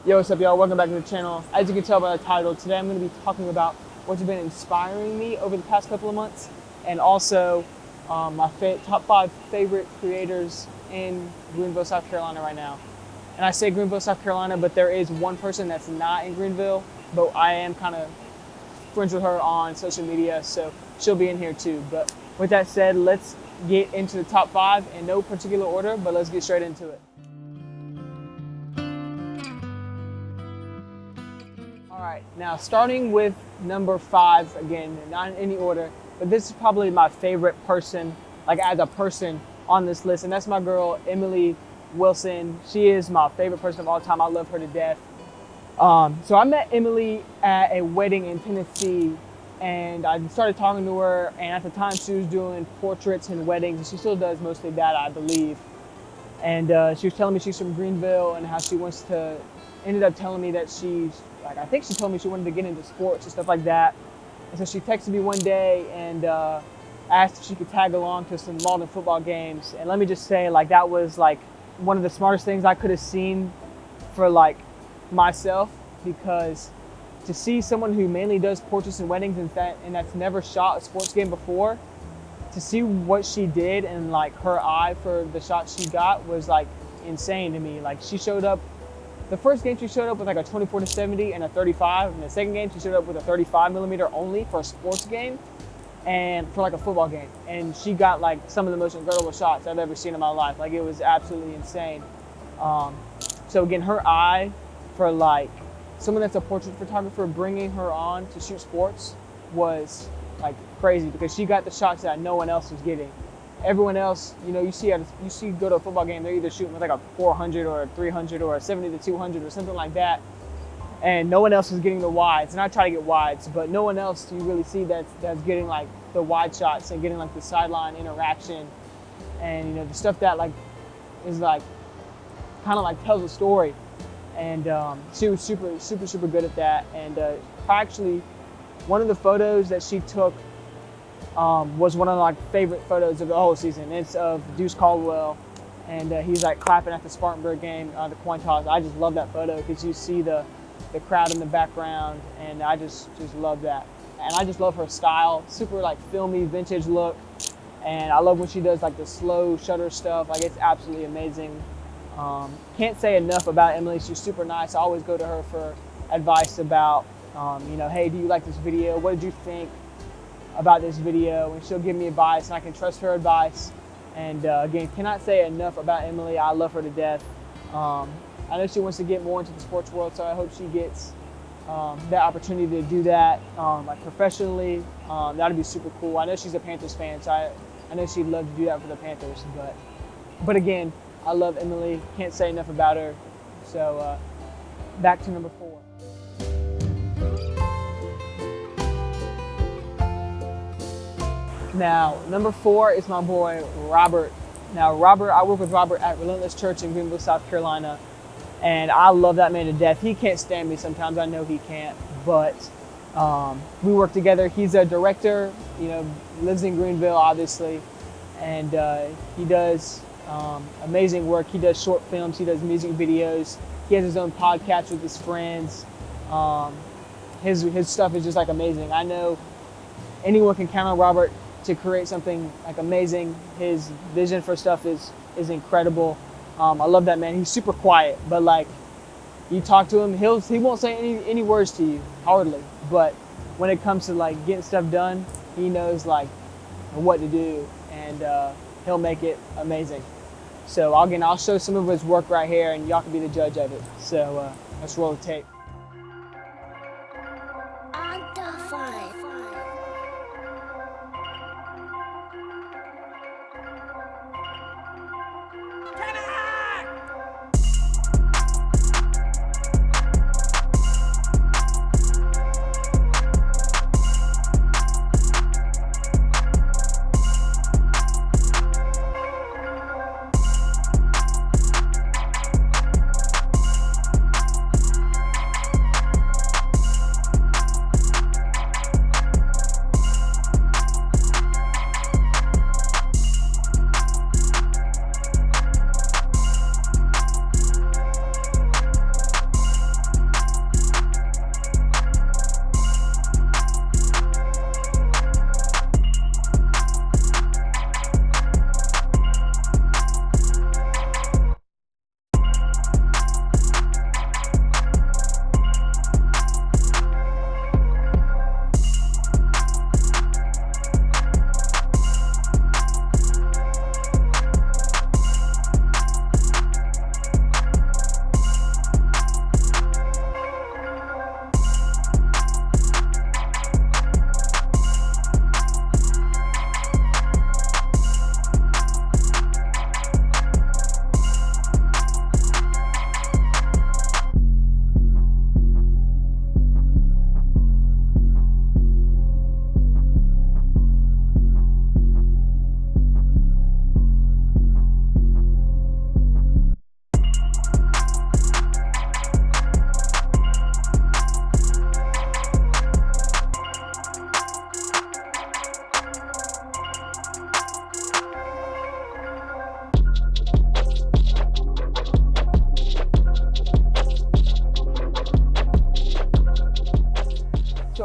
Yo, what's up, y'all? Welcome back to the channel. As you can tell by the title, today I'm going to be talking about what's been inspiring me over the past couple of months, and also my top 5 favorite creators in Greenville, South Carolina right now. And I say Greenville, South Carolina, but there is one person that's not in Greenville, but I am kind of friends with her on social media, so she'll be in here too. But with that said, let's get into the top 5 in no particular order, but let's get straight into it. All right, now starting with number 5, again, not in any order, but this is probably my favorite person, like as a person on this list, and that's my girl, Emily Wilson. She is my favorite person of all time. I love her to death. So I met Emily at a wedding in Tennessee, and I started talking to her, and at the time she was doing portraits and weddings, and she still does mostly that, I believe. And she was telling me she's from Greenville and how she ended up telling me that I think she told me she wanted to get into sports and stuff like that. And so she texted me one day and asked if she could tag along to some Malden football games. And let me just say, that was one of the smartest things I could have seen for myself, because to see someone who mainly does portraits and weddings and that's never shot a sports game before, to see what she did and her eye for the shot she got was insane to me. She showed up. The first game she showed up with a 24-70 and a 35, and the second game she showed up with a 35 millimeter only for a sports game and for a football game. And she got some of the most incredible shots I've ever seen in my life. It was absolutely insane. So again, her eye for someone that's a portrait photographer, bringing her on to shoot sports was crazy, because she got the shots that no one else was getting. Everyone else, you see go to a football game, they're either shooting with a 400 or a 300 or a 70-200 or something like that, and no one else is getting the wides. And I try to get wides, but no one else you really see that's getting the wide shots and getting the sideline interaction, and the stuff that is kind of tells a story. And she was super good at that. And actually, one of the photos that she took was one of my favorite photos of the whole season. It's of Deuce Caldwell, and he's clapping at the Spartanburg game, the coin toss. I just love that photo because you see the crowd in the background, and I just love that. And I just love her style, super filmy, vintage look. And I love when she does the slow shutter stuff. It's absolutely amazing. Can't say enough about Emily. She's super nice. I always go to her for advice about, hey, do you like this video? What did you think about this video? And she'll give me advice, and I can trust her advice. And again, cannot say enough about Emily. I love her to death. I know she wants to get more into the sports world, so I hope she gets that opportunity to do that professionally. That'd be super cool. I know she's a Panthers fan, so I know she'd love to do that for the Panthers. But again, I love Emily. Can't say enough about her. So back to number 4. Now, number 4 is my boy, Robert. Now, I work with Robert at Relentless Church in Greenville, South Carolina, and I love that man to death. He can't stand me sometimes. I know he can't, but we work together. He's a director, lives in Greenville, obviously, and he does amazing work. He does short films. He does music videos. He has his own podcast with his friends. His stuff is just amazing. I know anyone can count on Robert to create something amazing. His vision for stuff is incredible. I love that man. He's super quiet, but you talk to him, he won't say any words to you, hardly. But when it comes to getting stuff done, he knows what to do, and he'll make it amazing. So I'll show some of his work right here, and y'all can be the judge of it. So let's roll the tape.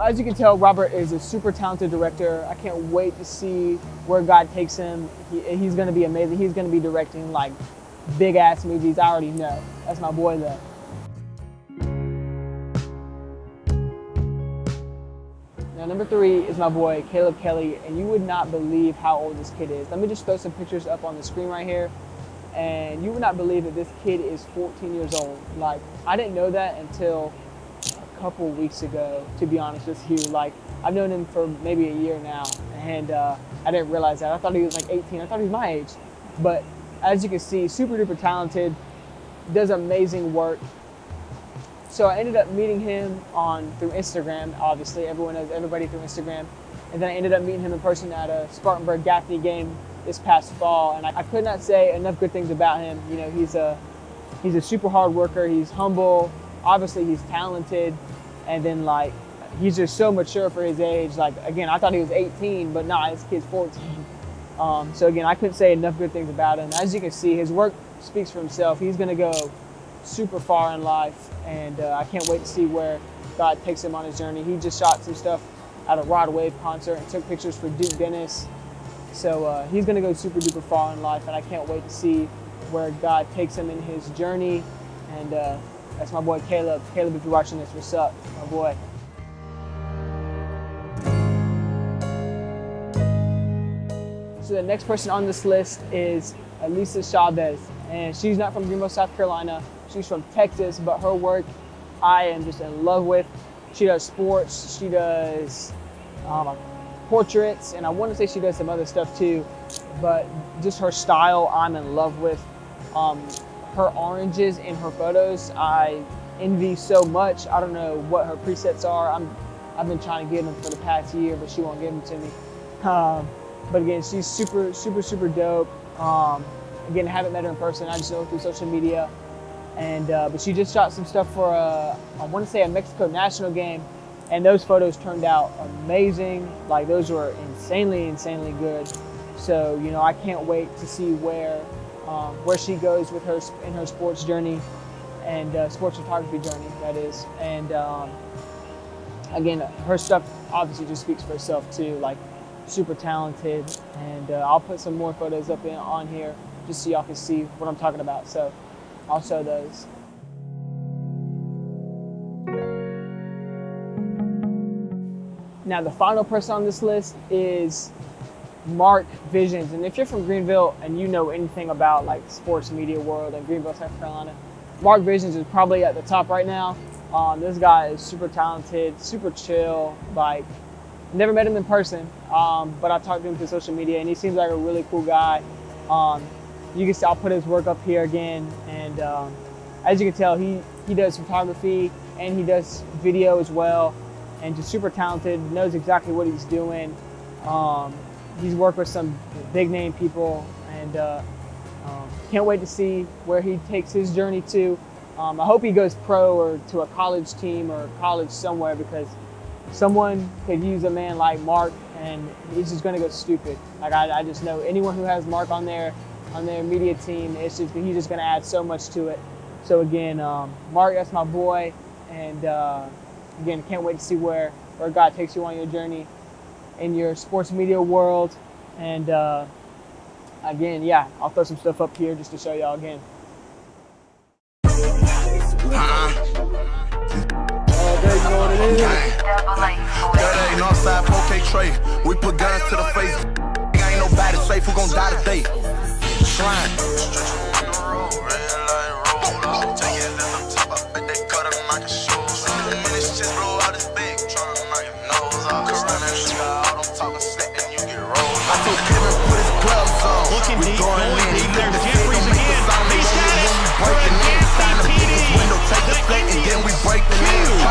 as you can tell, Robert is a super talented director. I can't wait to see where God takes him. He's going to be amazing. He's going to be directing like big ass movies. I already know. That's my boy though. Now number 3 is my boy Caleb Kelly, and you would not believe how old this kid is. Let me just throw some pictures up on the screen right here, and you would not believe that this kid is 14 years old. Like, I didn't know that until a couple weeks ago, to be honest with you. Like, I've known him for maybe a year now, and I didn't realize that. I thought he was like 18. I thought he was my age. But as you can see, super duper talented, does amazing work. So I ended up meeting him through Instagram. Obviously, everyone knows everybody through Instagram. And then I ended up meeting him in person at a Spartanburg-Gaffney game this past fall. And I could not say enough good things about him. You know, he's a super hard worker. He's humble. Obviously, he's talented. And then, like, he's just so mature for his age. Like, again, I thought he was 18, but nah, this kid's 14. So again, I couldn't say enough good things about him. As you can see, his work speaks for himself. He's gonna go super far in life, and I can't wait to see where God takes him on his journey. He just shot some stuff at a Rod Wave concert and took pictures for Duke Dennis. So he's gonna go super duper far in life, and I can't wait to see where God takes him in his journey. And that's my boy Caleb. Caleb, if you're watching this, what's up, my boy? So the next person on this list is Elisa Chavez, and she's not from Greenville, South Carolina. She's from Texas, but her work I am just in love with. She does sports, she does portraits, and I want to say she does some other stuff too, but just her style I'm in love with. Her oranges in her photos I envy so much. I don't know what her presets are. I've been trying to get them for the past year, but she won't give them to me. But again, she's super, super, super dope. Again, I haven't met her in person. I just know her through social media. And but she just shot some stuff for I want to say a Mexico national game, and those photos turned out amazing. Like, those were insanely, insanely good. So, you know, I can't wait to see where she goes with her in her sports journey and sports photography journey, that is. And again, her stuff obviously just speaks for itself too. Like, super talented, and I'll put some more photos up on here just so y'all can see what I'm talking about. So I'll show those. Now the final person on this list is Marc Visions, and if you're from Greenville and you know anything about like sports media world in Greenville, South Carolina, Marc Visions is probably at the top right now. This guy is super talented, super chill. Like, never met him in person, but I talked to him through social media, and he seems like a really cool guy. You can see, I'll put his work up here again, and as you can tell, he does photography and he does video as well, and just super talented, knows exactly what he's doing. He's worked with some big name people, and can't wait to see where he takes his journey to. I hope he goes pro or to a college team or college somewhere, because someone could use a man like Marc and he's just gonna go stupid. Like, I just know anyone who has Marc on their media team, he's just gonna add so much to it. So again, Marc, that's my boy, and again, can't wait to see where God takes you on your journey in your sports media world. And again, yeah, I'll throw some stuff up here just to show y'all again. There you know what it is. That ain't Northside Poke Tray. We put guns to the face. Ain't nobody safe. Who gon' die today? Shrine. Looking deep, going deep. There's Jeffries again. He's got it. Breaking in. Window take the flick, and then we break the news.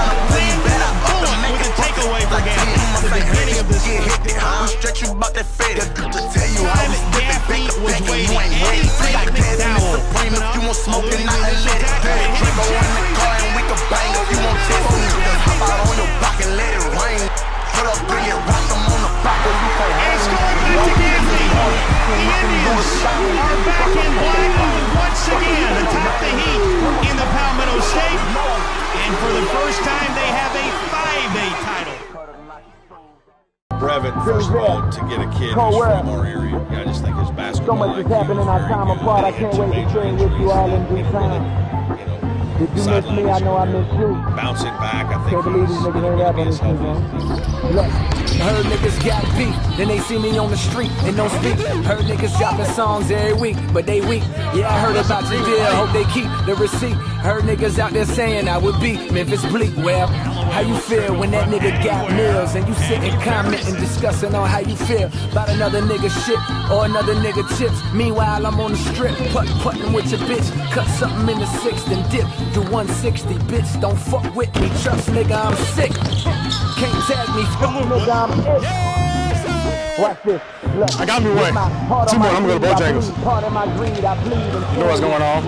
With a takeaway for Gaffney at the beginning of this one. Stretch you about that fade. Times Gaffney was waiting. Eddie Frank McDowell. If you want smoking, not let it. Draco in the car, and we can bang if you want test. Hop out on your block and let it rain. Put up 3 and rock them on the back where you can hang. It's going back to Gaffney. The Indians are back in black once again atop the Heat in the Palmetto State. And for the first time, they have a 5A title. Brevin, first of all, to get a kid who's from our area. I just think his basketball So much is happening our time apart. I can't wait to train with you all in due time. Did you miss me? I know I missed you. Bouncing back, I think Can't believe these niggas ain't rap on this shit, man. Look. Heard niggas got beef, then they see me on the street and don't speak. Heard niggas dropping songs every week, but they weak. Yeah, I heard about your deal, hope they keep the receipt. Heard niggas out there saying I would be Memphis Bleak. Well, how you feel when that nigga got meals and you sitting commenting, discussing on how you feel about another nigga shit or another nigga chips? Meanwhile, I'm on the strip, putting with your bitch. Cut something in the sixth and dip to 160. Bitch, don't fuck with me, trust nigga, I'm sick. Can't tag me, Nigga, I'm it. Watch this. Look. I got me one. 2 more, I'm gonna go to Bojangles. You know what's going on?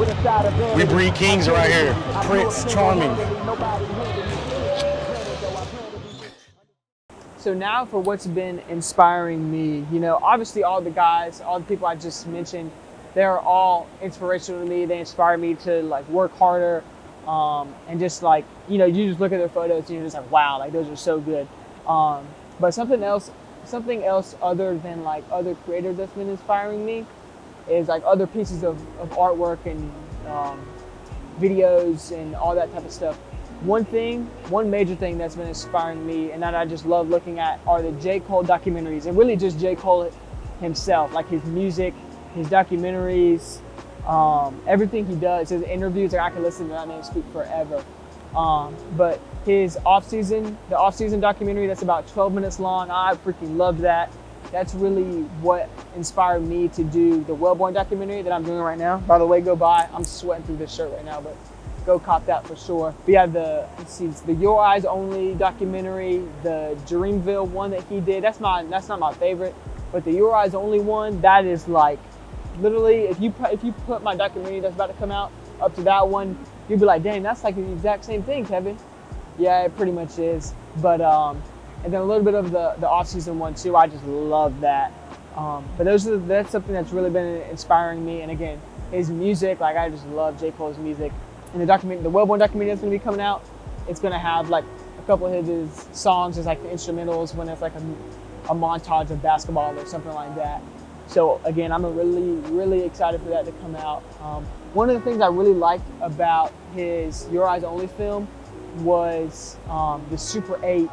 We breed kings right here. Prince Charming. So now for what's been inspiring me, you know, obviously all the guys, all the people I just mentioned, they're all inspirational to me. They inspire me to like work harder, and just like, you know, you just look at their photos and you're just like, wow, like those are so good. But something else other than like other creators that's been inspiring me is like other pieces of artwork and videos and all that type of stuff. One major thing that's been inspiring me and that I just love looking at are the J. Cole documentaries, and really just J. Cole himself, like his music, his documentaries, everything he does, his interviews. Like I can listen to that man speak forever. But his the off-season documentary that's about 12 minutes long, I freaking love that. That's really what inspired me to do the Wellborn documentary that I'm doing right now. By the way, go buy. I'm sweating through this shirt right now, but go cop that for sure. We have the Your Eyes Only documentary, the Dreamville one that he did. That's not my favorite, but the Your Eyes Only one, that is like literally, if you put my documentary that's about to come out up to that one, you'd be like, dang, that's like the exact same thing, Kevin. Yeah, it pretty much is. But and then a little bit of the off-season one too. I just love that. But that's something that's really been inspiring me. And again, his music, like I just love J. Cole's music. And the Wellborn documentary that's gonna be coming out, it's gonna have like a couple of his songs as like the instrumentals when it's like a montage of basketball or something like that. So again, I'm really, really excited for that to come out. One of the things I really liked about his Your Eyes Only film was the Super 8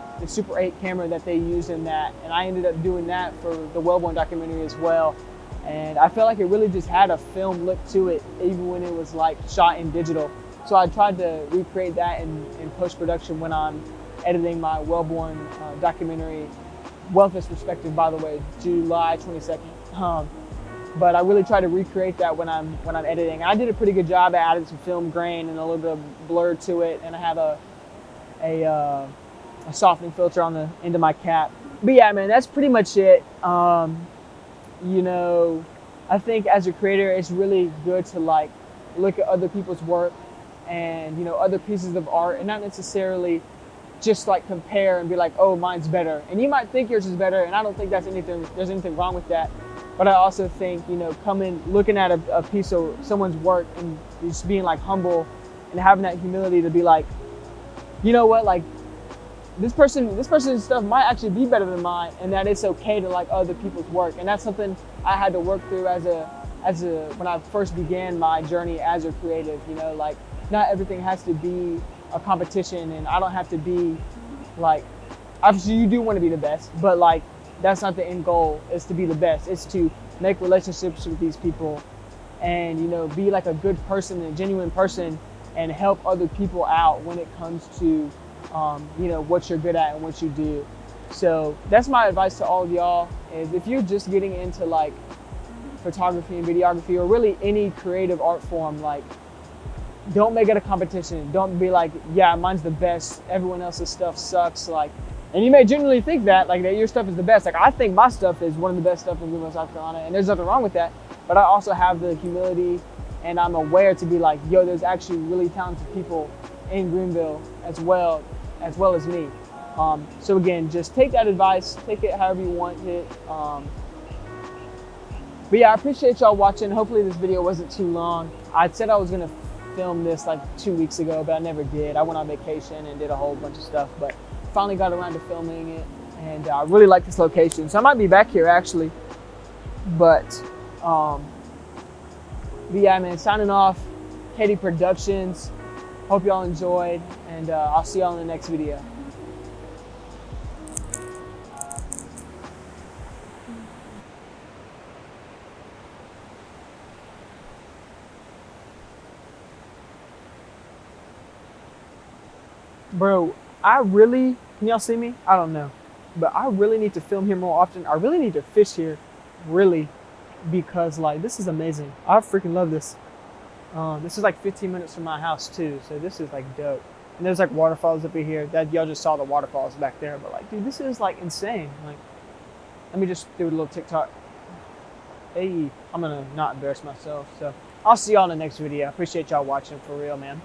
camera that they used in that, and I ended up doing that for the Wellborn documentary as well. And I felt like it really just had a film look to it, even when it was like shot in digital. So I tried to recreate that in post-production when I'm editing my Wellborn documentary. Wellness Perspective, by the way, July 22nd. But I really try to recreate that when I'm editing. I did a pretty good job. I added some film grain and a little bit of blur to it, and I have a softening filter on the end of my cap. But yeah, man, that's pretty much it. You know, I think as a creator, it's really good to like look at other people's work and, you know, other pieces of art, and not necessarily just like compare and be like, oh, mine's better. And you might think yours is better, and I don't think there's anything wrong with that. But I also think, you know, looking at a piece of someone's work and just being like humble and having that humility to be like, you know what, like this person's stuff might actually be better than mine, and that it's okay to like other people's work. And that's something I had to work through when I first began my journey as a creative. You know, like not everything has to be a competition, and I don't have to be like, obviously you do want to be the best, but like that's not the end goal, is to be the best. It's to make relationships with these people and, you know, be like a good person, a genuine person, and help other people out when it comes to, you know, what you're good at and what you do. So that's my advice to all of y'all, is if you're just getting into like photography and videography, or really any creative art form, like don't make it a competition. Don't be like, yeah, mine's the best, everyone else's stuff sucks. Like, and you may genuinely think that your stuff is the best. Like I think my stuff is one of the best stuff in Greenville, South Carolina, and there's nothing wrong with that. But I also have the humility, and I'm aware to be like, yo, there's actually really talented people in Greenville as well as me. So again, just take that advice, take it however you want it. But yeah, I appreciate y'all watching. Hopefully this video wasn't too long. I said I was gonna film this like 2 weeks ago, but I never did. I went on vacation and did a whole bunch of stuff, but finally got around to filming it. And I really like this location. So I might be back here actually. But yeah, man, signing off. Katie Productions. Hope y'all enjoyed. And I'll see y'all in the next video. Bro, can y'all see me? I don't know. But I really need to film here more often. I really need to fish here, really, because like this is amazing. I freaking love this. This is like 15 minutes from my house too, so this is like dope. And there's like waterfalls over here. That y'all just saw the waterfalls back there, but like, dude, this is like insane. Like, let me just do a little TikTok. Hey, I'm gonna not embarrass myself. So I'll see y'all in the next video. I appreciate y'all watching for real, man.